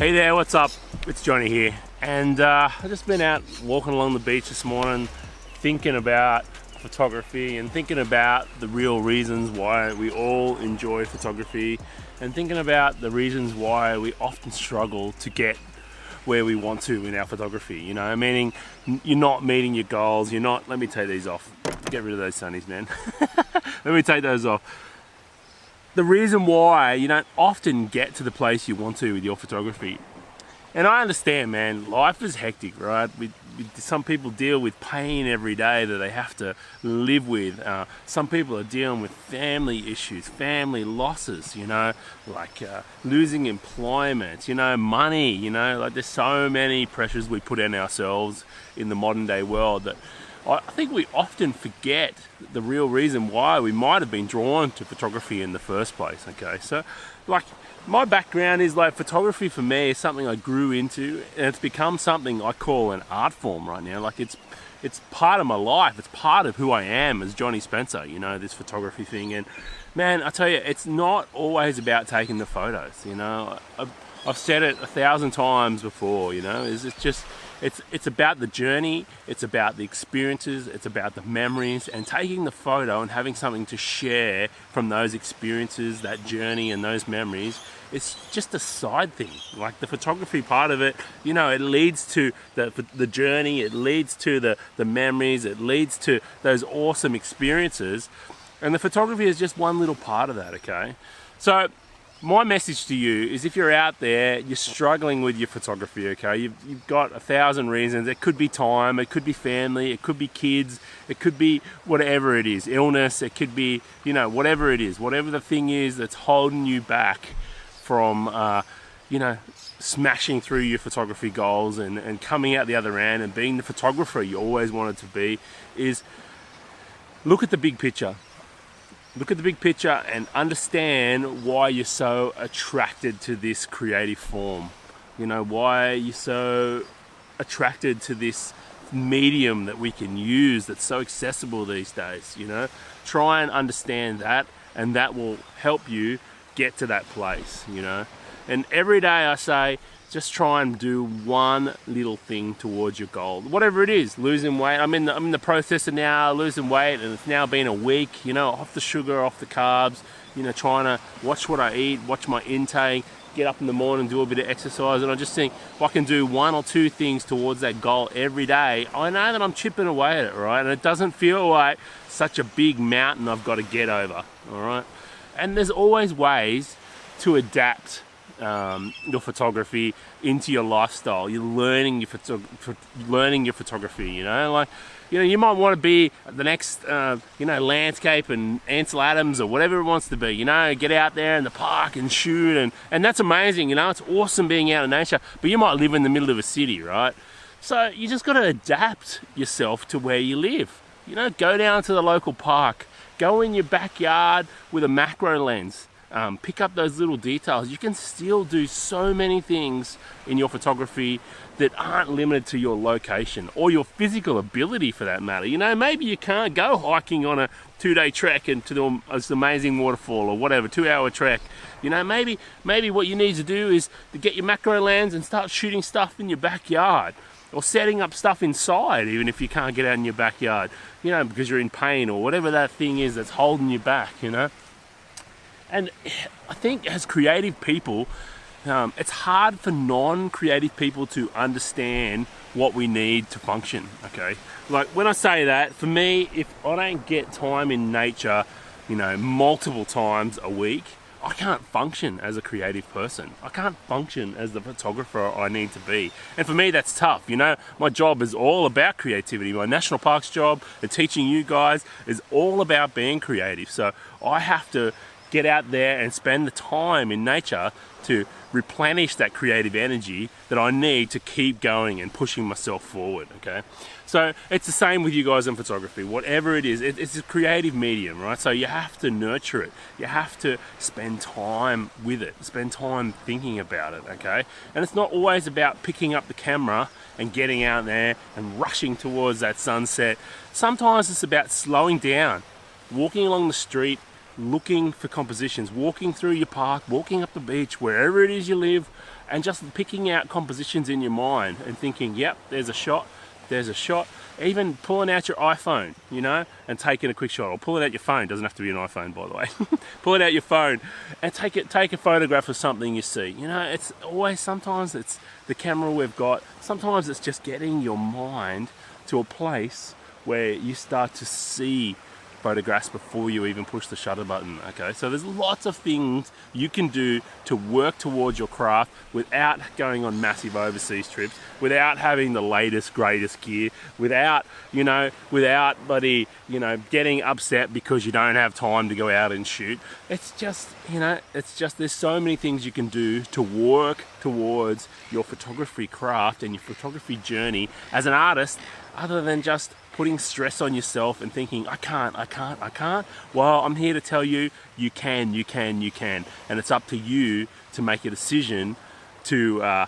Hey there, what's up? It's Johnny here, and I've just been out walking along the beach this morning thinking about photography and thinking about the real reasons why we all enjoy photography and thinking about the reasons why we often struggle to get where we want to in our photography, you know, meaning you're not meeting your goals, you're not, let me take these off, get rid of those sunnies, man. Let me take those off. The reason why you don't often get to the place you want to with your photography. And I understand, man, life is hectic, right? Some people deal with pain every day that they have to live with. Some people are dealing with family issues, family losses, you know, like losing employment, you know, money, you know, like there's so many pressures we put on ourselves in the modern day world that I think we often forget the real reason why we might have been drawn to photography in the first place, okay? So, like, my background is like photography for me is something I grew into, and it's become something I call an art form right now. Like, it's part of my life, it's part of who I am as Johnny Spencer, you know, this photography thing. And man, I tell you, it's not always about taking the photos, you know. I've said it 1,000 times before, you know, it's about the journey, it's about the experiences, it's about the memories, and taking the photo and having something to share from those experiences, that journey and those memories. It's just a side thing. Like the photography part of it, you know, it leads to the journey, it leads to the memories, it leads to those awesome experiences, and the photography is just one little part of that, okay? So my message to you is, if you're out there, you're struggling with your photography, okay? You've got 1,000 reasons. It could be time, it could be family, it could be kids, it could be whatever it is, illness, it could be, you know, whatever it is, whatever the thing is that's holding you back from, you know, smashing through your photography goals and coming out the other end and being the photographer you always wanted to be, is look at the big picture. Look at the big picture and understand why you're so attracted to this creative form. You know, why you're so attracted to this medium that we can use that's so accessible these days, you know. Try and understand that, and that will help you get to that place, you know. And every day I say, just try and do one little thing towards your goal, whatever it is. Losing weight. I'm in the process of now losing weight, and it's now been a week, you know, off the sugar, off the carbs, you know, trying to watch what I eat, watch my intake, get up in the morning, do a bit of exercise. And I just think if I can do one or two things towards that goal every day, I know that I'm chipping away at it, right? And it doesn't feel like such a big mountain I've got to get over, all right? And there's always ways to adapt your photography into your lifestyle. You're learning your photography, you know, like, you know, you might want to be the next, you know, landscape and Ansel Adams or whatever it wants to be, you know, get out there in the park and shoot, and that's amazing, you know, it's awesome being out in nature, but you might live in the middle of a city, right? So you just got to adapt yourself to where you live, you know, go down to the local park, go in your backyard with a macro lens. Pick up those little details. You can still do so many things in your photography that aren't limited to your location or your physical ability, for that matter. You know, maybe you can't go hiking on a 2-day trek into this amazing waterfall or whatever, 2-hour trek. You know, maybe what you need to do is to get your macro lens and start shooting stuff in your backyard, or setting up stuff inside, even if you can't get out in your backyard, you know, because you're in pain or whatever that thing is that's holding you back, you know. And I think as creative people, it's hard for non-creative people to understand what we need to function, okay? Like, when I say that, for me, if I don't get time in nature, you know, multiple times a week, I can't function as a creative person. I can't function as the photographer I need to be. And for me, that's tough, you know. My job is all about creativity. My National Parks job and teaching you guys is all about being creative. So I have to get out there and spend the time in nature to replenish that creative energy that I need to keep going and pushing myself forward, okay? So it's the same with you guys in photography. Whatever it is, it's a creative medium, right? So you have to nurture it. You have to spend time with it, spend time thinking about it, okay? And it's not always about picking up the camera and getting out there and rushing towards that sunset. Sometimes it's about slowing down, walking along the street, looking for compositions, walking through your park, walking up the beach, wherever it is you live, and just picking out compositions in your mind and thinking, yep, there's a shot, there's a shot. Even pulling out your iPhone, you know, and taking a quick shot, or pulling out your phone. Doesn't have to be an iPhone, by the way. Pulling out your phone and take a photograph of something you see. You know, it's always, sometimes it's the camera we've got, sometimes it's just getting your mind to a place where you start to see photographs before you even push the shutter button. Okay, so there's lots of things you can do to work towards your craft without going on massive overseas trips, without having the latest greatest gear, without bloody, getting upset because you don't have time to go out and shoot. It's just, there's so many things you can do to work towards your photography craft and your photography journey as an artist, other than just putting stress on yourself and thinking, I can't. Well, I'm here to tell you, you can. And it's up to you to make a decision to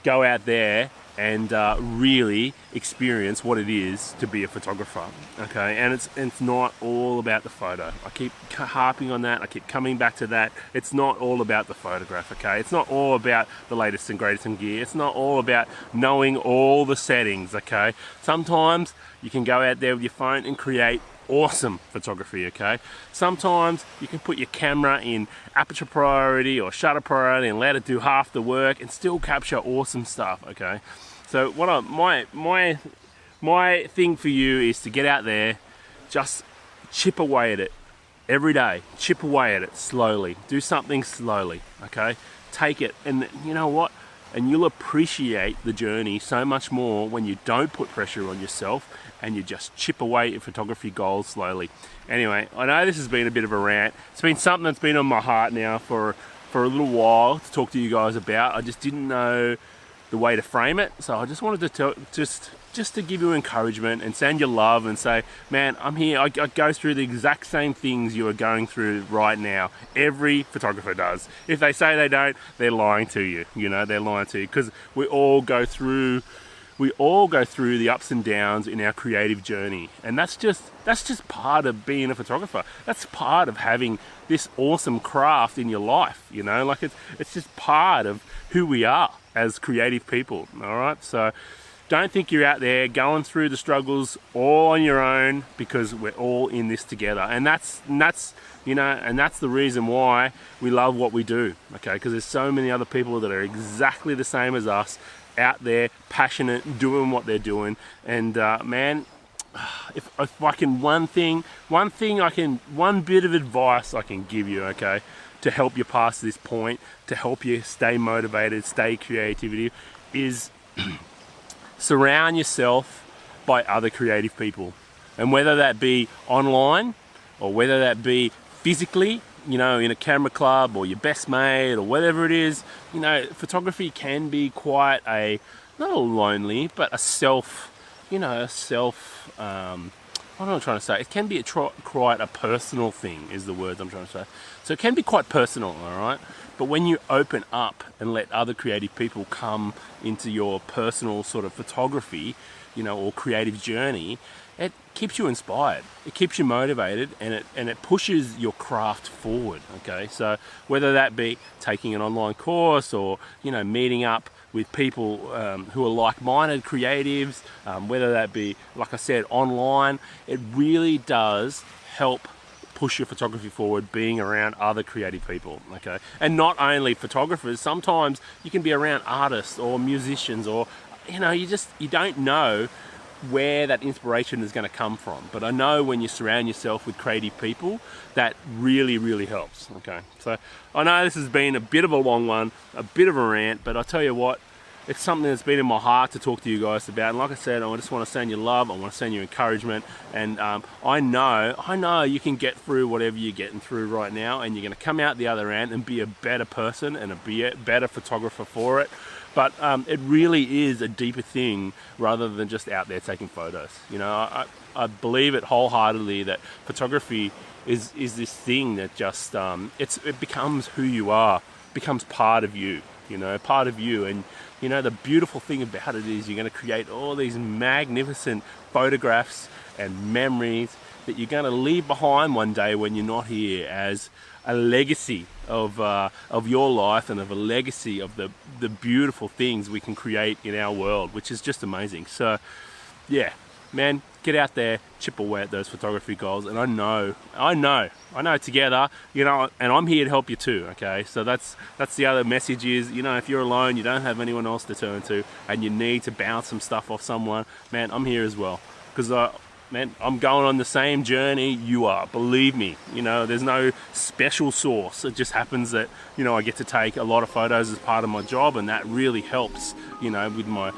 go out there and really experience what it is to be a photographer. Okay, and it's not all about the photo. I keep harping on that. I keep coming back to that. It's not all about the photograph. Okay, it's not all about the latest and greatest in gear. It's not all about knowing all the settings. Okay, sometimes you can go out there with your phone and create awesome photography. Okay, sometimes you can put your camera in aperture priority or shutter priority and let it do half the work and still capture awesome stuff. Okay, so my thing for you is to get out there, just chip away at it every day, chip away at it slowly, do something slowly. Okay, take it, and you know what, and you'll appreciate the journey so much more when you don't put pressure on yourself and you just chip away at your photography goals slowly. Anyway, I know this has been a bit of a rant. It's been something that's been on my heart now for a little while to talk to you guys about. I just didn't know the way to frame it, so I just wanted to just to give you encouragement and send you love and say, man, I'm here. I go through the exact same things you are going through right now. Every photographer does. If they say they don't, they're lying to you. They're lying to you, because we all go through the ups and downs in our creative journey, and that's just part of being a photographer. That's part of having this awesome craft in your life. Like it's just part of who we are as creative people. All right, so don't think you're out there going through the struggles all on your own, because we're all in this together, and that's the reason why we love what we do. Okay, because there's so many other people that are exactly the same as us, out there, passionate, doing what they're doing. And man, if I can, one bit of advice I can give you, okay, to help you past this point, to help you stay motivated, stay creativity, is surround yourself by other creative people. And whether that be online or whether that be physically, in a camera club or your best mate or whatever it is, photography can be quite not a lonely, but what am I trying to say? It can be quite a personal thing, is the words I'm trying to say. So it can be quite personal, all right? But when you open up and let other creative people come into your personal sort of photography, or creative journey, it keeps you inspired, it keeps you motivated, and it pushes your craft forward. Okay, so whether that be taking an online course or meeting up with people who are like-minded creatives, whether that be, like I said, online, it really does help push your photography forward, being around other creative people. Okay, and not only photographers, sometimes you can be around artists or musicians, or you don't know where that inspiration is going to come from. But I know when you surround yourself with creative people, that really, really helps. Okay, so I know this has been a bit of a long one, a bit of a rant, but I tell you what, it's something that's been in my heart to talk to you guys about. And like I said, I just want to send you love, I want to send you encouragement, and I know you can get through whatever you're getting through right now, and you're going to come out the other end and be a better person and be a better photographer for it. But it really is a deeper thing rather than just out there taking photos. I believe it wholeheartedly that photography is this thing that just it becomes who you are, becomes part of you. Part of you. And the beautiful thing about it is you're going to create all these magnificent photographs and memories that you're going to leave behind one day when you're not here, as a legacy of your life and of a legacy of the beautiful things we can create in our world, which is just amazing. So yeah, man, get out there, chip away at those photography goals. And I know together, you know, and I'm here to help you too, okay? So that's the other message is, you know, if you're alone, you don't have anyone else to turn to, and you need to bounce some stuff off someone, man, I'm here as well. Because man, I'm going on the same journey you are, believe me. You know, there's no special sauce. It just happens that, you know, I get to take a lot of photos as part of my job, and that really helps, you know, with my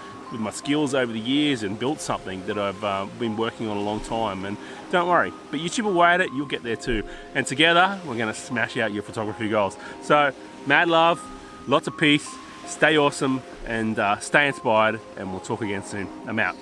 skills over the years, and built something that I've been working on a long time. And don't worry, but you chip away at it, you'll get there too. And together, we're gonna smash out your photography goals. So, mad love, lots of peace, stay awesome, and stay inspired, and we'll talk again soon. I'm out.